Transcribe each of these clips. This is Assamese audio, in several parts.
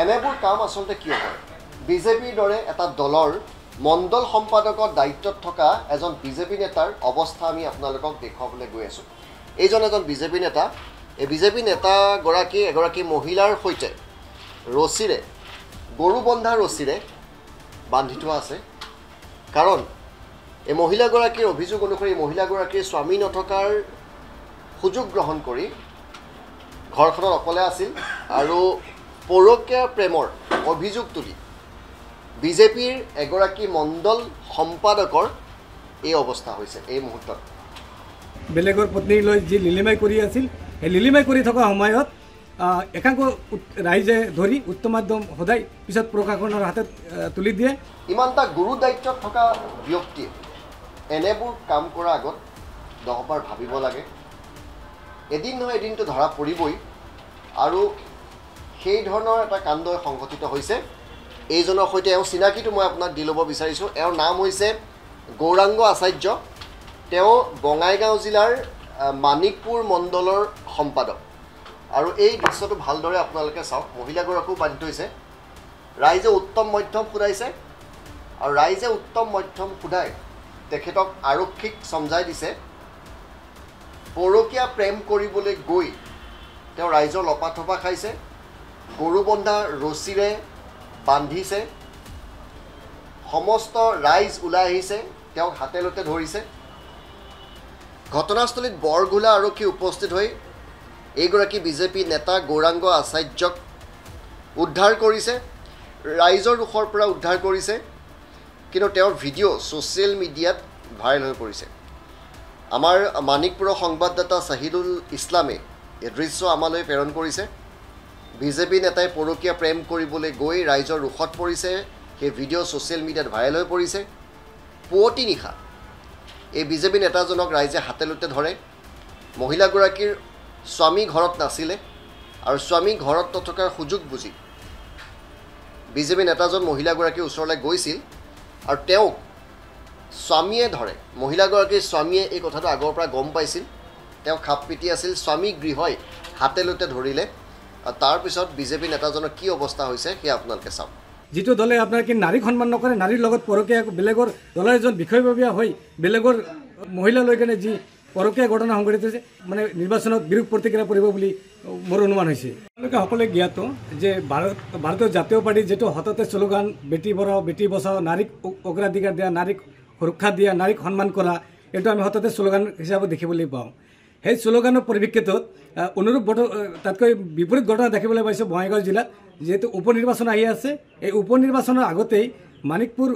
এনেবোৰ কাম আচলতে কিয় কৰে? বিজেপিৰ দৰে এটা দলৰ মণ্ডল সম্পাদকৰ দায়িত্বত থকা এজন বিজেপি নেতাৰ অৱস্থা আমি আপোনালোকক দেখুৱাবলৈ গৈ আছোঁ। এইজন এজন বিজেপি নেতা। এই বিজেপি নেতাগৰাকী এগৰাকী মহিলাৰ সৈতে ৰছীৰে, গৰু বন্ধা ৰছীৰে বান্ধি থোৱা আছে। কাৰণ এই মহিলাগৰাকীৰ অভিযোগ অনুসৰি মহিলাগৰাকীৰ স্বামী নথকাৰ সুযোগ গ্ৰহণ কৰি ঘৰখনত অকলে আছিল আৰু পৰকীয়া প্ৰেমৰ অভিযোগ তুলি বিজেপিৰ এগৰাকী মণ্ডল সম্পাদকৰ এই অৱস্থা হৈছে এই মুহূৰ্তত। বেলেগৰ পত্নী লৈ যি লিলিমাই কৰি আছিল, সেই লিলিমাই কৰি থকা সময়ত একাংশ ৰাইজে ধৰি উত্তম মাধ্যম সদায় পিছত প্ৰশাসনৰ হাতত তুলি দিয়ে। ইমানটা গুৰু দায়িত্বত থকা ব্যক্তিয়ে এনেবোৰ কাম কৰাৰ আগত 10 বাৰ ভাবিব লাগে। এদিন নহয় এদিনটো ধৰা পৰিবই। আৰু সেই ধৰণৰ এটা কাণ্ড সংঘটিত হৈছে। এইজনৰ সৈতে এওঁ চিনাকিটো মই আপোনাক দি ল'ব বিচাৰিছোঁ। এওঁৰ নাম হৈছে গৌৰাংগ আচাৰ্য। তেওঁ বঙাইগাঁও জিলাৰ মানিকপুৰ মণ্ডলৰ সম্পাদক। আৰু এই দৃশ্যটো ভালদৰে আপোনালোকে চাওক। মহিলাগৰাকীও বান্ধি থৈছে। ৰাইজে উত্তম মধ্যম সোধাইছে আৰু ৰাইজে উত্তম মধ্যম সোধাই তেখেতক আৰক্ষীক সমজাই দিছে। পৰকীয়া প্ৰেম কৰিবলৈ গৈ তেওঁ ৰাইজৰ লপাথপা খাইছে, গৰু বন্ধা ৰছীৰে বান্ধিছে, সমস্ত ৰাইজ ওলাই আহিছে, তেওঁক হাতেলতে ধৰিছে। ঘটনাস্থলীত বৰগোলা আৰক্ষী উপস্থিত হৈ এইগৰাকী বিজেপি নেতা গৌৰাংগ আচাৰ্যক উদ্ধাৰ কৰিছে, ৰাইজৰ ৰোষৰ পৰা উদ্ধাৰ কৰিছে। কিন্তু তেওঁৰ ভিডিঅ' ছ'চিয়েল মিডিয়াত ভাইৰেল হৈ পৰিছে। আমাৰ মানিকপুৰৰ সংবাদদাতা চাহিদুল ইছলামে এই দৃশ্য আমালৈ প্ৰেৰণ কৰিছে। বিজেপি নেতাই পৰকীয়া প্ৰেম কৰিবলৈ গৈ ৰাইজৰ ৰোষত পৰিছে। সেই ভিডিঅ' ছ'চিয়েল মিডিয়াত ভাইৰেল হৈ পৰিছে। পুৱতি নিশা এই বিজেপি নেতাজনক ৰাইজে হাতেলতে ধৰে। মহিলাগৰাকীৰ স্বামী ঘৰত নাছিলে আৰু স্বামী ঘৰত নথকাৰ সুযোগ বুজি বিজেপি নেতাজন মহিলাগৰাকীৰ ওচৰলৈ গৈছিল আৰু তেওঁক স্বামীয়ে ধৰে। মহিলাগৰাকীৰ স্বামীয়ে এই কথাটো আগৰ পৰা গম পাইছিল। তেওঁ খাপ পিটি আছিল। স্বামী গৃহই হাতেলতে ধৰিলে। আৰু তাৰপিছত বিজেপি নেতাজনৰ কি অৱস্থা হৈছে সেয়া আপোনালোকে চাওক। যিটো দলে আপোনাৰ কি নাৰীক সন্মান নকৰে, নাৰীৰ লগত পৰকীয়া বেলেগৰ দলৰ এজন বিষয়ববীয়া হৈ বেলেগৰ মহিলা লৈ কেনে যি পৰকীয়া ঘটনা সংঘটিত হৈছে, মানে নিৰ্বাচনত বিৰূপ প্ৰতিক্ৰিয়া পৰিব বুলি মোৰ অনুমান হৈছে। তেওঁলোকে সকলোৱে জ্ঞাত যে ভাৰতীয় জাতীয় পাৰ্টিৰ যিটো হততে শ্লোগান বেটি পঢ়াও বেটি বচাও, নাৰীক অগ্ৰাধিকাৰ দিয়া, নাৰীক সুৰক্ষা দিয়া, নাৰীক সন্মান কৰা, এইটো আমি হততে শ্লোগান হিচাপে দেখিবলৈ পাওঁ। সেই শ্লোগানৰ পৰিপ্ৰেক্ষিতত অনুৰূপ তাতকৈ বিপৰীত ঘটনা দেখিবলৈ পাইছোঁ বঙাইগাঁও জিলাত। যিহেতু উপ নিৰ্বাচন আহি আছে, এই উপ নিৰ্বাচনৰ আগতেই মানিকপুৰ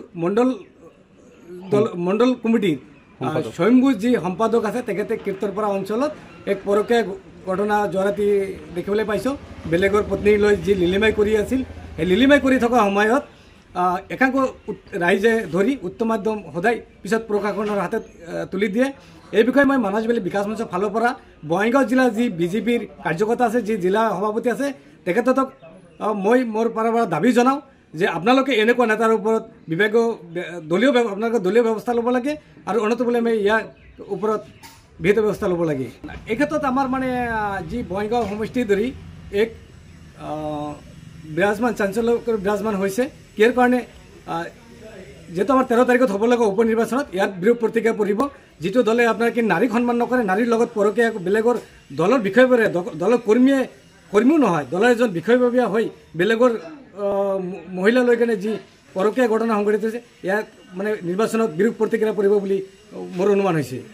মণ্ডল কমিটিৰ স্বয়ম্ভু যি সম্পাদক আছে তেখেতে কীৰ্তনপাৰা অঞ্চলত এক পৰকীয়া ঘটনা যোৱা ৰাতি দেখিবলৈ পাইছোঁ। বেলেগৰ পত্নী লৈ যি লিলিমাই কৰি আছিল, সেই লিলিমাই কৰি থকা সময়ত একাংশ ৰাইজে ধৰি উত্তম মাধ্যম সদায় পিছত প্ৰশাসনৰ হাতত তুলি দিয়ে। এই বিষয়ে মই মানাছ ভেলী বিকাশ মঞ্চৰ ফালৰ পৰা বঙাইগাঁও জিলাৰ যি বিজেপিৰ কাৰ্যকৰ্তা আছে, যি জিলা সভাপতি আছে, তেখেতক মই মোৰ পৰা দাবী জনাওঁ যে আপোনালোকে এনেকুৱা নেতাৰ ওপৰত আপোনালোকে দলীয় ব্যৱস্থা ল'ব লাগে আৰু অনন্তপলে আমি ইয়াৰ ওপৰত বিহিত ব্যৱস্থা ল'ব লাগে। এই ক্ষেত্ৰত আমাৰ মানে যি বঙাইগাঁও সমষ্টি ধৰি এক বিৰাজমান চাঞ্চল্য বিৰাজমান হৈছে। কিয় কাৰণে যেহেতু আমাৰ 13 তাৰিখত হ'ব লগা উপ নিৰ্বাচনত ইয়াত বিৰূপ প্ৰতিক্ৰিয়া পৰিব। যিটো দলে আপোনাৰ কি নাৰীক সন্মান নকৰে, নাৰীৰ লগত পৰকীয়া বেলেগৰ দলৰ বিষয়ববীয়া, দলৰ কৰ্মীও নহয়, দলৰ এজন বিষয়ববীয়া হৈ বেলেগৰ মহিলা লৈ কেনে যি পৰকীয়া ঘটনা সংঘটিত হৈছে, ইয়াত মানে নিৰ্বাচনত বিৰূপ প্ৰতিক্ৰিয়া পৰিব বুলি মোৰ অনুমান হৈছে।